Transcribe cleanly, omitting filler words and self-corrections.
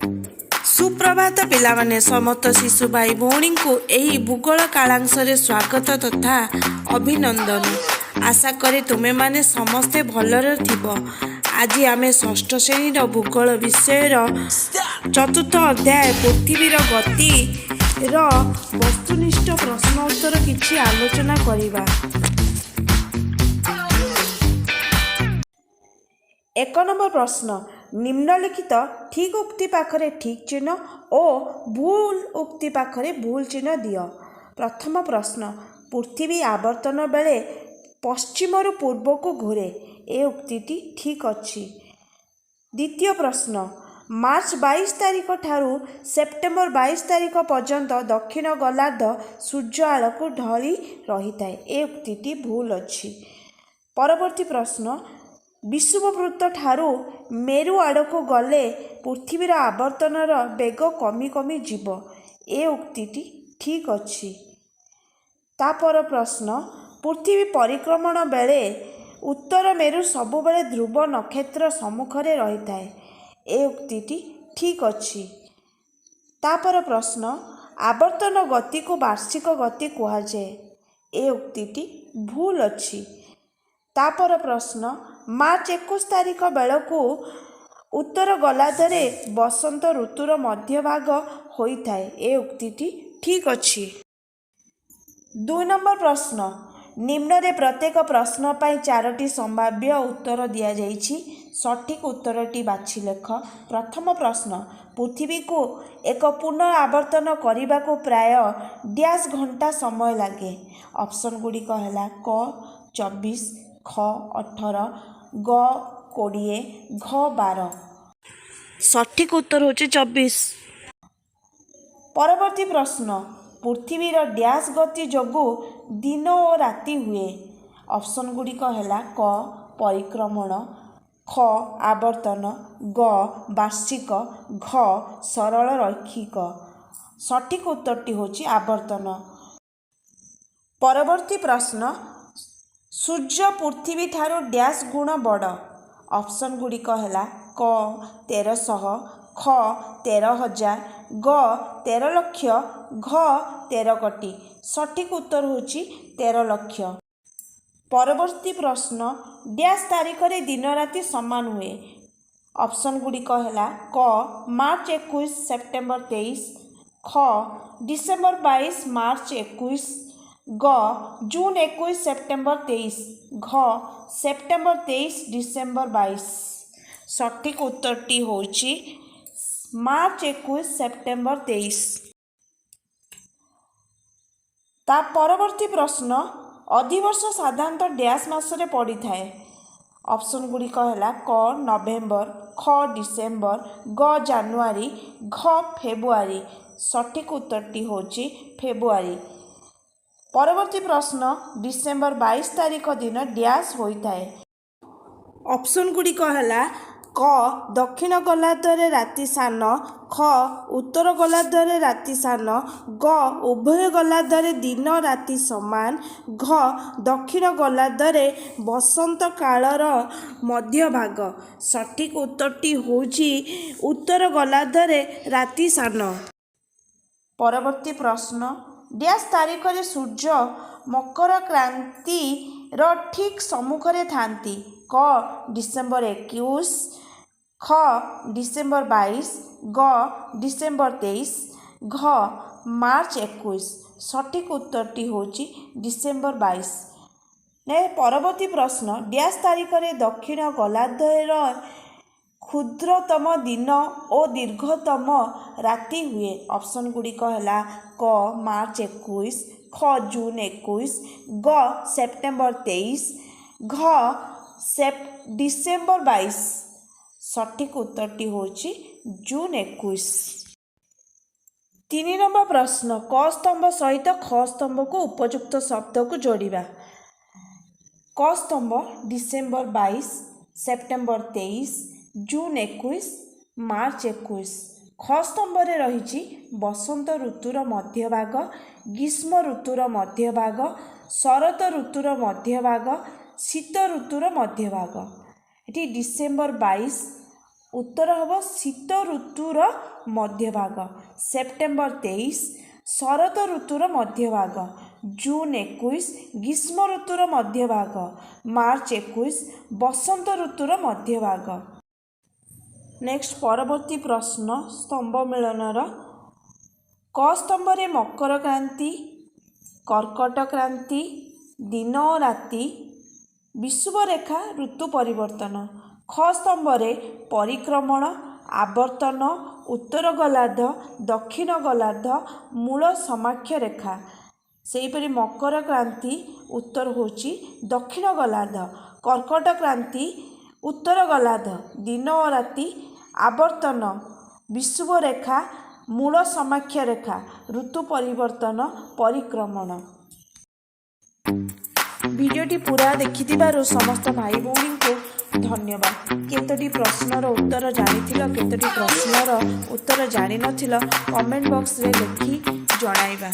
सुप्रभात पिलामाने समस्त शिशु भाई भौणी को यही भूगोल कालांश स्वागत तथा अभिनंदन। आशा करे तुम्हें माने समस्ते भलरे थिबो। आज आमे षष्ठ श्रेणी भूगोल विषय चतुर्थ अध्याय पृथ्वीर गति वस्तुनिष्ठ प्रश्न उत्तर किछि आलोचना करिबा। 1 नंबर प्रश्न, निम्नलिखित ठीक उक्ति पाखरे ठीक चिन्ह और भूल उक्ति पाखरे भूल चिन्ह दियो। प्रथम प्रश्न, पृथ्वी आवर्तन बेले पश्चिमरु पूर्व को घूरे, ए उक्तिटी ठीक अछि। द्वितीय प्रश्न, मार्च 22 तारिख ठारू सेप्टेम्बर 22 तारिख पर्यंत दक्षिण गोलार्ध सूर्य आलोक ढली रही थाए, ए उक्तिटी भूल अछि। परवर्ती प्रश्न, विषुववृत्त ठारू मेरु आड़क गले पृथ्वीर आवर्तनर बेग कमी कमी जीव, ए उक्तिटी ठीक अछि। तापर प्रश्न, पृथ्वी परिक्रमण बेले उत्तर मेरु सबुबले ध्रुव नक्षत्र सम्मुखरे रही थाए, ए उक्तिटी ठीक अछि। तापर प्रश्न, आवर्तन गति को वार्षिक गति कुहाଯାଏ, ए उक्तिटी भूल अछि। तापर प्रश्न, मार्च 21 तारिख बेलू उत्तर गोलार्धरे बसंत ऋतुर मध्यभाग होइथाए, ए उक्तिटी ठीक अछि। 2 नंबर प्रश्न, निम्नरे प्रत्येक प्रश्न पाई 4टी संभाव्य उत्तर दिया जाइछि, सठिक उत्तरटी बाछि लेख। प्रथम प्रश्न, पृथ्वी को एक पुनः आवर्तन करने को प्राय डैश घंटा समय लगे। ऑप्शन गुड़िक है क 24, ख 18, ग 20, घ 12। सठिक उत्तर होचे 24। परवर्ती प्रश्न, पृथ्वीर डैश गति जोगु दिन और राति हुए। ऑप्शन गुड़िक है क परिक्रमण, ख आवर्तन, ग वार्षिक, घ सरल रैखिक। सठिक उत्तरटी होची आवर्तन। परवर्ती प्रश्न, सूर्य पृथ्वी ठारू डैश गुण बड़। ऑप्शन गुड़िक है क 1300, ख 13,000, ग 13 लक्ष, घ 13 कोटी। सठिक उत्तर होची 13 लक्ष। परवर्ती प्रश्न, डैश तारीख रे दिन राति समान हुए। ऑप्शन गुड़िक है क मार्च 21 सेप्टेम्बर 23, ख डिसेम्बर 22 मार्च 21, ग जून 21 सेप्टेम्बर 23, घ सेप्टेम्बर 23 डिसेम्बर 22। सठिक उत्तरटी होची मार्च 21 सेप्टेम्बर 23। ता परवर्ती प्रश्न, अधिवर्ष साधारणतः डैश मासरे पड़ी थाए। ऑप्शन गुड़िक है क नवेम्बर, ख डिसेम्बर, ग जानुआरी, घ फेब्रुआरी। सठिक उत्तरटी होची फेब्रुआरी। परवर्ती प्रश्न, डिसेम्बर 22 तारिख दिन डैश होइथाए। ऑप्शन गुड़िक है क दक्षिण गोलार्धरे राति सान, ख उत्तर गोलार्धरे राति सान, ग उभय गोलार्धरे दिन राति समान, घ दक्षिण गोलार्धरे बसंत कालर मध्य भाग। सठिक उत्तरटी होची उत्तर गोलार्धरे राति सान। परवर्ती प्रश्न, डैश तारीख रे सूर्य मकर क्रांति रो ठीक सम्मुखरे थांती। क डिसेम्बर 21, ख डिसेम्बर 22, ग डिसेम्बर 23, घ मार्च 21। सठिक उत्तरटी होची डिसेम्बर 22। ने परवर्ती प्रश्न, डैश तारीख रे दक्षिण गोलार्धर क्षुद्रतम दिन और दीर्घतम राति हुए। ऑप्शन गुड़िक है क मार्च 21, ख जून 21, ग सेप्टेम्बर 23, घ डिसेम्बर 22। सठिक उत्तरटी होची जून 21। 3 नंबर प्रश्न, क स्तंभ सहित ख स्तंभ को उपयुक्त शब्द को जोड़िबा। क स्तंभ डिसेम्बर 22, सेप्टेम्बर 23, जून 21, मार्च 21। ख स्तंभरे रही बसंत ऋतुर मध्यभाग, ग्रीष्म ऋतुर मध्यभाग, शरत ऋतुर मध्यभाग, शीत ऋतुर मध्यभाग। ये डिसेम्बर 22 उत्तर हम शीत ऋतुर मध्यभाग। सेप्टेम्बर 23 शरत ऋतुर मध्यभाग। जून 21 ग्रीष्म ऋतुर मध्यभाग। मार्च 21 बसंत ऋतुर मध्यभाग। नेक्स्ट परवर्ती प्रश्न स्तंभ मिलनर क स्तंभ रे मकर क्रांति, कर्कट क्रांति, दिन और राति, विषुवरेखा, ऋतु परिवर्तन। ख स्तंभ रे परिक्रमण, आवर्तन, उत्तर गोलार्ध, दक्षिण गोलार्ध, मूल समाक्ष रेखा। सेहीपरि मकर क्रांति उत्तर होची दक्षिण गोलार्ध। कर्कट क्रांति उत्तर गोलार्ध, दिन और राति, आवर्तन, विषुवरेखा, मूल समाक्ष रेखा, ऋतु परिवर्तन, परिक्रमण। भिडियोटी पूरा देखिथिबारु समस्त भाई भौणी को धन्यवाद। केतोटी प्रश्नर उत्तर जानिथिल, केतोटी प्रश्नर उत्तर जानि नथिल, कमेंट बॉक्स रे लिखि जणाइबा।